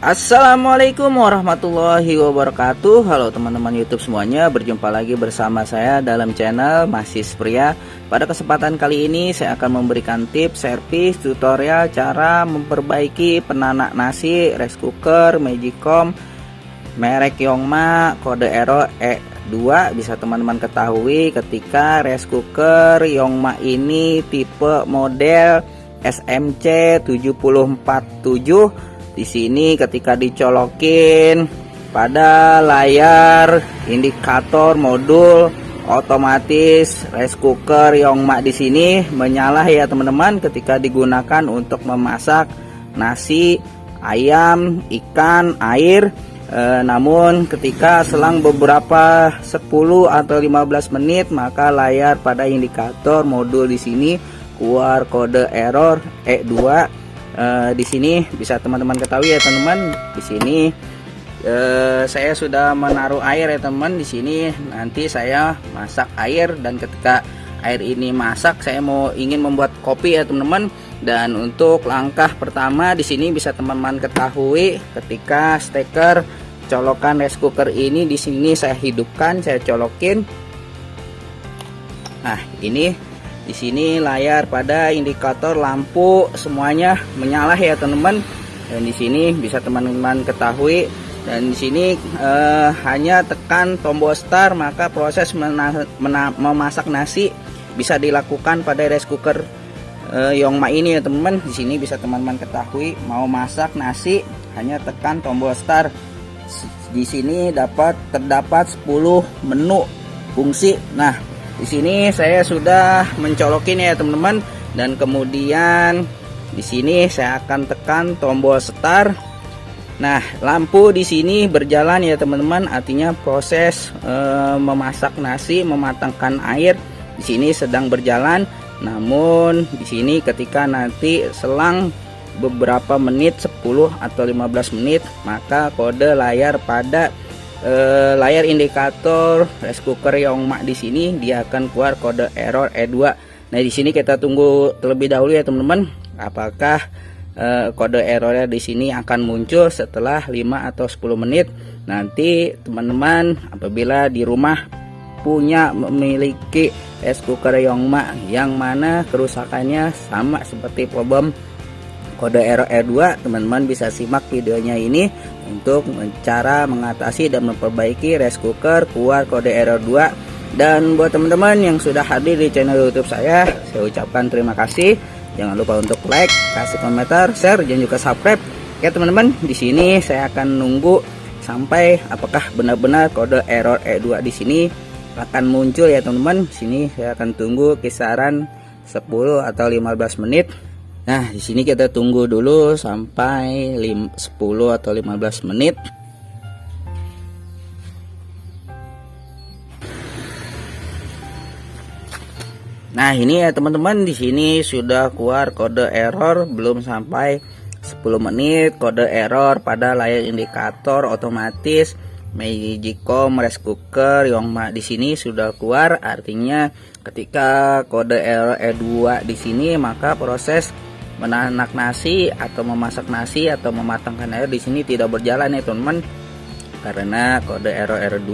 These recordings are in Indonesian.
Assalamualaikum warahmatullahi wabarakatuh. Halo teman-teman YouTube semuanya, berjumpa lagi bersama saya dalam channel Mahsis Pria. Pada kesempatan kali ini saya akan memberikan tips, servis, tutorial cara memperbaiki penanak nasi rice cooker Magicom merek Yongma kode error E2. Bisa teman-teman ketahui ketika rice cooker Yongma ini tipe model SMC 7047. Di sini ketika dicolokin pada layar indikator modul otomatis rice cooker Yongma di sini menyala ya teman-teman ketika digunakan untuk memasak nasi, ayam, ikan, air. Namun ketika selang beberapa 10 atau 15 menit maka layar pada indikator modul di sini keluar kode error E2. Di sini bisa teman-teman ketahui ya teman-teman. Di sini saya sudah menaruh air ya teman. Di sini nanti saya masak air, dan ketika air ini masak saya ingin membuat kopi ya teman-teman. Dan untuk langkah pertama di sini bisa teman-teman ketahui ketika steker colokan rice cooker ini di sini saya hidupkan, saya colokin. Nah, ini di sini layar pada indikator lampu semuanya menyala ya teman-teman. Dan di sini bisa teman-teman ketahui, dan di sini hanya tekan tombol start maka proses memasak nasi bisa dilakukan pada rice cooker Yongma ini ya teman-teman. Di sini bisa teman-teman ketahui mau masak nasi hanya tekan tombol start. Di sini terdapat 10 menu fungsi. Nah, di sini saya sudah mencolokin ya teman-teman, dan kemudian di sini saya akan tekan tombol start. Nah, lampu di sini berjalan ya teman-teman, artinya proses memasak nasi, mematangkan air di sini sedang berjalan. Namun di sini ketika nanti selang beberapa menit, 10 atau 15 menit, maka kode layar pada layar indikator rice cooker Yongma di sini dia akan keluar kode error E2. Nah, di sini kita tunggu terlebih dahulu ya teman-teman, apakah kode errornya di sini akan muncul setelah 5 atau 10 menit. Nanti teman-teman apabila di rumah memiliki rice cooker Yongma yang mana kerusakannya sama seperti problem kode error E2, teman-teman bisa simak videonya ini untuk cara mengatasi dan memperbaiki rice cooker keluar kode error 2. Dan buat teman-teman yang sudah hadir di channel YouTube saya ucapkan terima kasih. Jangan lupa untuk like, kasih komentar, share, dan juga subscribe. Oke teman-teman, di sini saya akan nunggu sampai apakah benar-benar kode error E2 di sini akan muncul ya teman-teman. Di sini saya akan tunggu kisaran 10 atau 15 menit. Nah, di sini kita tunggu dulu sampai 10 atau 15 menit. Nah, ini ya teman-teman, di sini sudah keluar kode error belum sampai 10 menit. Kode error pada layar indikator otomatis Magicom rice cooker Yongma di sini sudah keluar. Artinya ketika kode error E2 di sini maka proses menanak nasi atau memasak nasi atau mematangkan air di sini tidak berjalan ya teman-teman, karena kode error R2.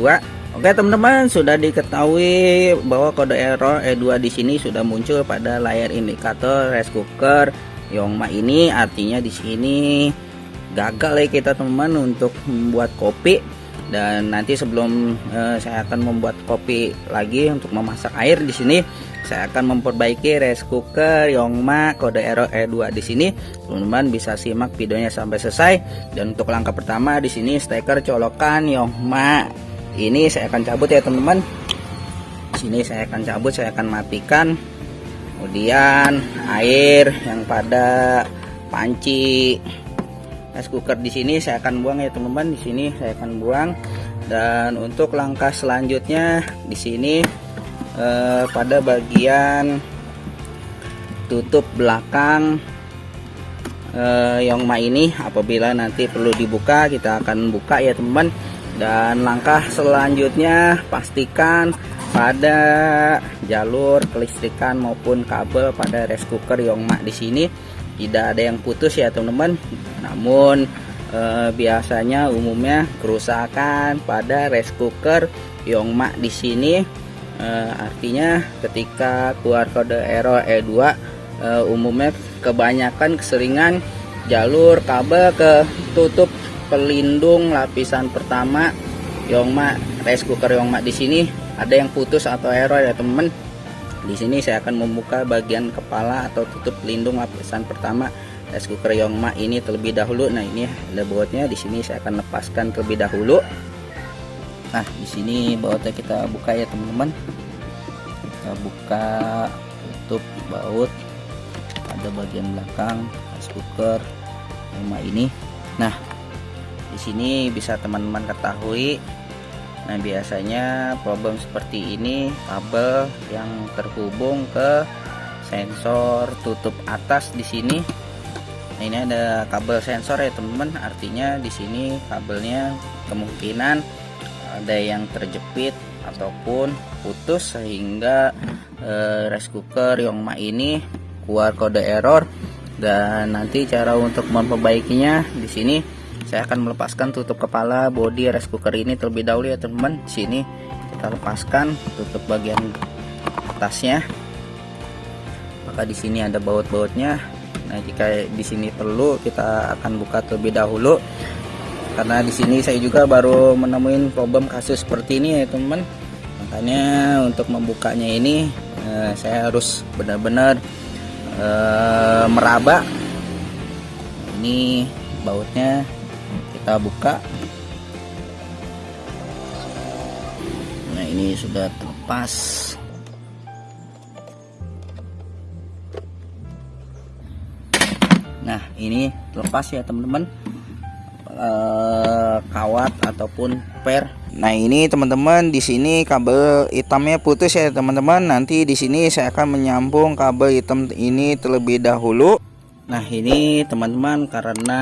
Oke teman-teman, sudah diketahui bahwa kode error E2 di sini sudah muncul pada layar indikator rice cooker Yongma ini. Artinya di sini gagal ya kita teman-teman untuk membuat kopi. Dan nanti sebelum saya akan membuat kopi lagi untuk memasak air di sini, saya akan memperbaiki rice cooker Yongma kode error E2 di sini. Teman-teman bisa simak videonya sampai selesai. Dan untuk langkah pertama di sini steker colokan Yongma ini saya akan cabut ya teman-teman. Di sini saya akan cabut, saya akan matikan. Kemudian air yang pada panci rice cooker di sini saya akan buang ya teman-teman. Di sini saya akan buang. Dan untuk langkah selanjutnya di sini pada bagian tutup belakang Yongma ini apabila nanti perlu dibuka kita akan buka ya teman-teman. Dan langkah selanjutnya pastikan pada jalur kelistrikan maupun kabel pada rice cooker Yongma di sini tidak ada yang putus ya teman-teman. Namun biasanya umumnya kerusakan pada rice cooker Yongma di sini. Artinya ketika keluar kode error E2, umumnya kebanyakan keseringan jalur kabel ke tutup pelindung lapisan pertama Yongma, rice cooker Yongma di sini ada yang putus atau error ya teman-teman. Di sini saya akan membuka bagian kepala atau tutup pelindung lapisan pertama rice cooker Yongma ini terlebih dahulu. Nah, ini ada bautnya, di sini saya akan lepaskan terlebih dahulu. Nah, di sini bautnya kita buka ya teman-teman. Kita buka tutup baut pada bagian belakang rice cooker Yongma ini. Nah, di sini bisa teman-teman ketahui. Nah, biasanya problem seperti ini kabel yang terhubung ke sensor tutup atas di sini. Nah, ini ada kabel sensor ya teman-teman. Artinya di sini kabelnya kemungkinan ada yang terjepit ataupun putus sehingga rice cooker Yongma ini keluar kode error. Dan nanti cara untuk memperbaikinya di sini saya akan melepaskan tutup kepala bodi rice cooker ini terlebih dahulu ya teman-teman. Di sini kita lepaskan tutup bagian atasnya. Maka di sini ada baut-bautnya. Nah, jika di sini perlu kita akan buka terlebih dahulu. Karena di sini saya juga baru menemuin problem kasus seperti ini ya teman-teman. Makanya untuk membukanya ini saya harus benar-benar meraba. Ini bautnya kita buka. Nah, ini sudah terlepas. Nah, ini terlepas ya teman-teman, kawat ataupun per. Nah, ini teman-teman di sini kabel hitamnya putus ya teman-teman. Nanti di sini saya akan menyambung kabel hitam ini terlebih dahulu. Nah, ini teman-teman karena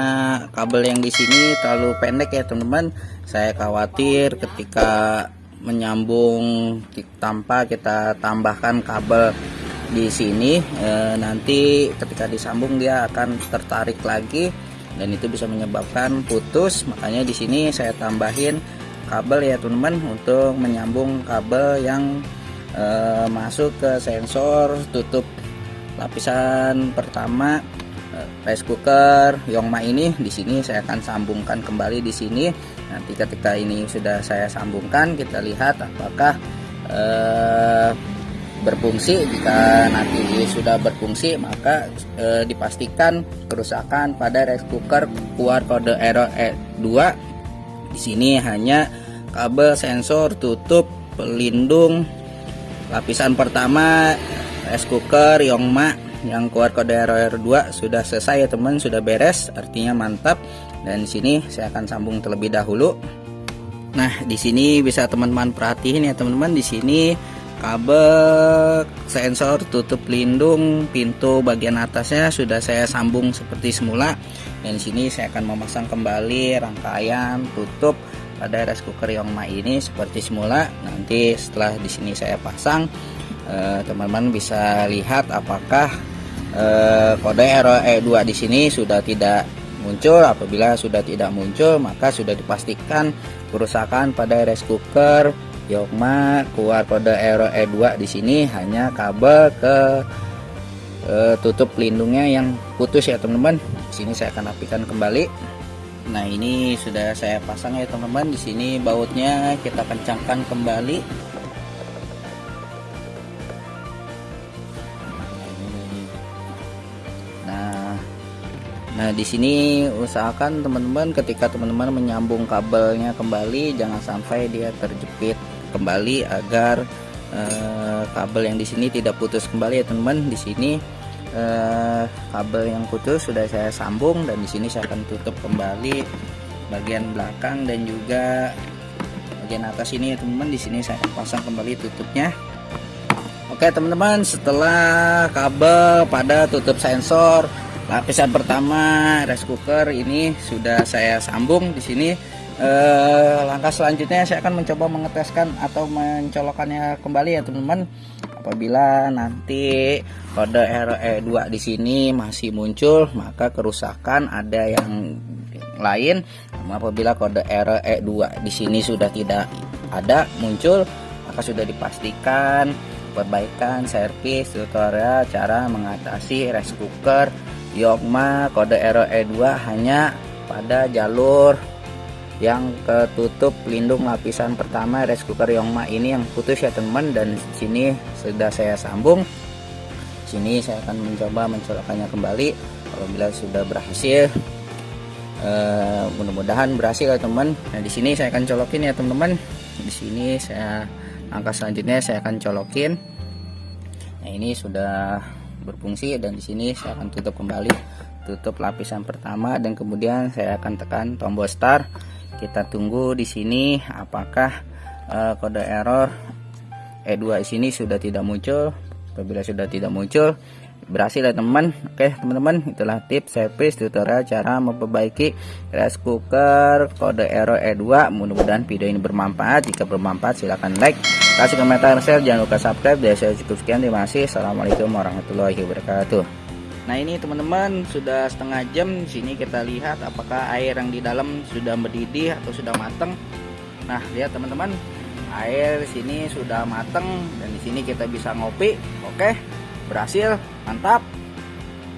kabel yang di sini terlalu pendek ya teman-teman. Saya khawatir ketika menyambung tanpa kita tambahkan kabel di sini, nanti ketika disambung dia akan tertarik lagi dan itu bisa menyebabkan putus. Makanya di sini saya tambahin kabel ya teman-teman untuk menyambung kabel yang masuk ke sensor tutup lapisan pertama rice cooker Yongma ini. Di sini saya akan sambungkan kembali di sini. Nanti ketika ini sudah saya sambungkan, kita lihat apakah berfungsi. Jika nanti sudah berfungsi, maka dipastikan kerusakan pada rice cooker keluar kode error E2. Di sini hanya kabel sensor tutup pelindung lapisan pertama rice cooker Yongma yang keluar kode error 2 sudah selesai ya teman, sudah beres, artinya mantap. Dan di sini saya akan sambung terlebih dahulu. Nah, di sini bisa teman-teman perhatiin ya teman-teman, di sini kabel sensor tutup pelindung pintu bagian atasnya sudah saya sambung seperti semula. Dan di sini saya akan memasang kembali rangkaian tutup pada rice cooker Yongma ini seperti semula. Nanti setelah di sini saya pasang, teman-teman bisa lihat apakah kode error E2 di sini sudah tidak muncul. Apabila sudah tidak muncul, maka sudah dipastikan kerusakan pada rice cooker Yongma keluar kode error E2. Di sini hanya kabel ke tutup pelindungnya yang putus ya teman-teman. Di sini saya akan rapikan kembali. Nah, ini sudah saya pasang ya teman-teman. Di sini bautnya kita kencangkan kembali. Nah, di sini usahakan teman-teman ketika teman-teman menyambung kabelnya kembali jangan sampai dia terjepit kembali agar kabel yang di sini tidak putus kembali ya teman-teman. Di sini kabel yang putus sudah saya sambung dan di sini saya akan tutup kembali bagian belakang dan juga bagian atas ini ya teman-teman. Di sini saya akan pasang kembali tutupnya. Oke teman-teman, setelah kabel pada tutup sensor lapisan pertama rice cooker ini sudah saya sambung di sini, langkah selanjutnya saya akan mencoba mengeteskan atau mencolokannya kembali ya teman-teman. Apabila nanti kode error E2 di sini masih muncul, maka kerusakan ada yang lain. Apabila kode error E2 di sini sudah tidak ada muncul, maka sudah dipastikan perbaikan, servis, tutorial cara mengatasi rice cooker Yongma kode error E2 hanya pada jalur yang ketutup pelindung lapisan pertama rice cooker Yongma ini yang putus ya teman. Dan sini sudah saya sambung. Sini saya akan mencoba mencolokkannya kembali. Apabila sudah berhasil, mudah-mudahan berhasil ya teman. Nah di sini saya akan colokin ya teman-teman. Di sini saya langkah selanjutnya saya akan colokin. Nah ini sudah berfungsi dan di sini saya akan tutup kembali, tutup lapisan pertama dan kemudian saya akan tekan tombol start. Kita tunggu di sini apakah kode error E2 di sini sudah tidak muncul. Apabila sudah tidak muncul, berhasil ya teman. Oke teman-teman, itulah tips servis tutorial cara memperbaiki rice cooker kode error E2. Mudah-mudahan video ini bermanfaat. Jika bermanfaat silahkan like, kasih komentar, share, jangan lupa subscribe. Dari saya cukup sekian, terima kasih. Assalamualaikum warahmatullahi wabarakatuh. Nah ini teman-teman sudah setengah jam. Sini kita lihat apakah air yang di dalam sudah mendidih atau sudah matang. Nah lihat teman-teman, air sini sudah matang dan di sini kita bisa ngopi. Oke, berhasil, mantap.